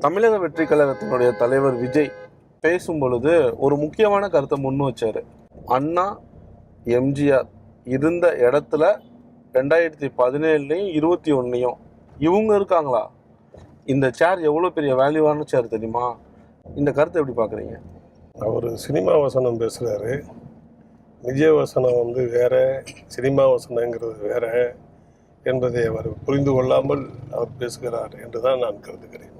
தமிழக வெற்றி கழகத்தினுடைய தலைவர் விஜய் பேசும் பொழுது ஒரு முக்கியமான கருத்தை முன் வச்சாரு. அண்ணா, எம்ஜிஆர் இருந்த இடத்துல 2017லையும் 21லையும் இவங்க இருக்காங்களா? இந்த சேர் எவ்வளோ பெரிய வேல்யூவான சேர் தெரியுமா? இந்த கருத்தை எப்படி பார்க்குறீங்க? அவர் சினிமா வசனம் பேசுகிறாரு. நிஜ வசனம் வேற, சினிமா வசனங்கிறது வேற என்பதை அவர் புரிந்து கொள்ளாமல் அவர் பேசுகிறார் என்று தான் நான் கருதுகிறேன்.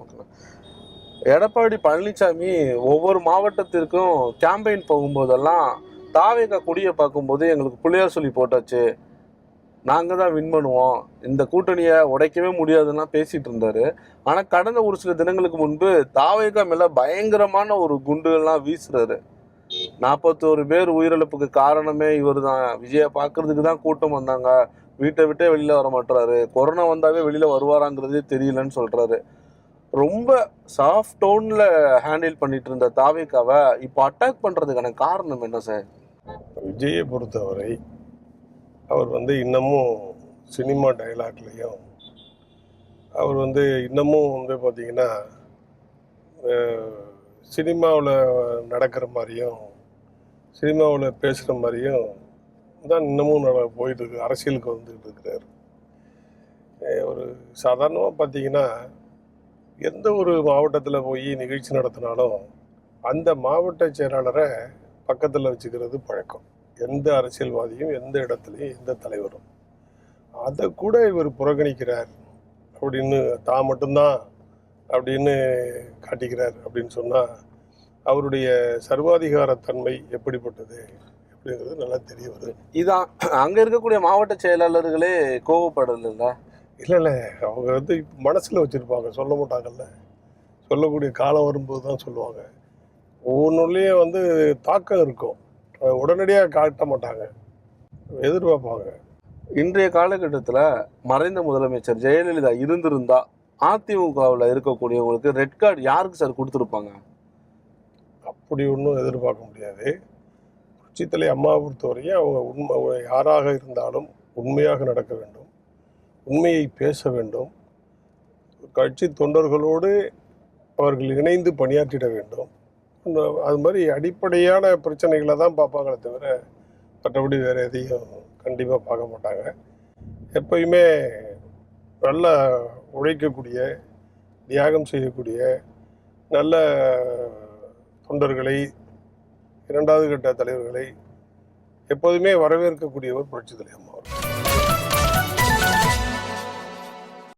எடப்பாடி பழனிசாமி ஒவ்வொரு மாவட்டத்திற்கும் கேம்பெயின் போகும்போதெல்லாம் தாவேகா கொடியை பார்க்கும்போது எங்களுக்கு புள்ளையார் சொல்லி போட்டாச்சு, நாங்கள் தான் வின் பண்ணுவோம், இந்த கூட்டணியை உடைக்கவே முடியாதுன்னா பேசிகிட்டு இருந்தார். ஆனால் கடந்த ஒரு சில தினங்களுக்கு முன்பு தாவேகா மேலே பயங்கரமான ஒரு குண்டுகள்லாம் வீசுறாரு. 41 பேர் உயிரிழப்புக்கு காரணமே இவர் தான், விஜயை பார்க்கறதுக்கு தான் கூட்டம் வந்தாங்க, வீட்டை விட்டே வெளியில் வர மாட்டுறாரு, கொரோனா வந்தாவே வெளியில் வருவாராங்கிறதே தெரியலன்னு சொல்கிறாரு. ரொம்ப சாஃப்ட் டோனில் ஹேண்டில் பண்ணிட்டு இருந்த தாவேகாவை இப்போ அட்டாக் பண்ணுறதுக்கான காரணம் என்ன சார்? விஜயை பொறுத்தவரை அவர் இன்னமும் சினிமா டைலாக்லேயும் அவர் இன்னமும் பார்த்தீங்கன்னா சினிமாவில் நடக்கிற மாதிரியும் சினிமாவில் பேசுகிற மாதிரியும் தான் இன்னமும் போயிட்டுருக்கு. அரசியலுக்கு வந்துக்கிட்டு இருக்கிறார். ஒரு சாதாரணமாக பார்த்தீங்கன்னா எந்த ஒரு மாவட்டத்தில் போய் நிகழ்ச்சி நடத்தினாலும் அந்த மாவட்ட செயலாளரை பக்கத்தில் வச்சுக்கிறது பழக்கம். எந்த அரசியல்வாதியும் எந்த இடத்துலையும் எந்த தலைவரும் அதை கூட இவர் புறக்கணிக்கிறார் அப்படின்னு தான் மட்டும்தான் அப்படின்னு காட்டிக்கிறார் அப்படின்னு சொன்னால் அவருடைய சர்வாதிகாரத்தன்மை எப்படிப்பட்டது அப்படிங்கிறது நல்லா தெரிய வருது. இதான் அங்கே இருக்கக்கூடிய மாவட்ட செயலாளர்களே கோவப்படல. இல்லை, அவங்க மனசில் வச்சுருப்பாங்க, சொல்ல மாட்டாங்கல்ல. சொல்லக்கூடிய காலம் வரும்போது தான் சொல்லுவாங்க. ஒவ்வொன்றுலேயும் தாக்கம் இருக்கும், உடனடியாக காட்ட மாட்டாங்க, எதிர்பார்ப்பாங்க. இன்றைய காலகட்டத்தில் மறைந்த முதலமைச்சர் ஜெயலலிதா இருந்திருந்தா அதிமுகவில் இருக்கக்கூடியவங்களுக்கு ரெட் கார்டு யாருக்கு சார் கொடுத்துருப்பாங்க? அப்படி ஒன்றும் எதிர்பார்க்க முடியாது. புரட்சித்தலை அம்மாவை பொறுத்தவரையும் அவங்க யாராக இருந்தாலும் உண்மையாக நடக்க வேண்டும், உண்மையை பேச வேண்டும், கட்சி தொண்டர்களோடு அவர்கள் இணைந்து பணியாற்றிட வேண்டும். அது மாதிரி அடிப்படையான பிரச்சனைகளை தான் பார்ப்பாங்களே தவிர மற்றபடி வேறு எதையும் கண்டிப்பாக பார்க்க மாட்டாங்க. எப்பயுமே நல்ல உழைக்கக்கூடிய, தியாகம் செய்யக்கூடிய நல்ல தொண்டர்களை, இரண்டாவது கட்ட தலைவர்களை எப்போதுமே வரவேற்கக்கூடியவர் புரட்சித்தலை அம்மா.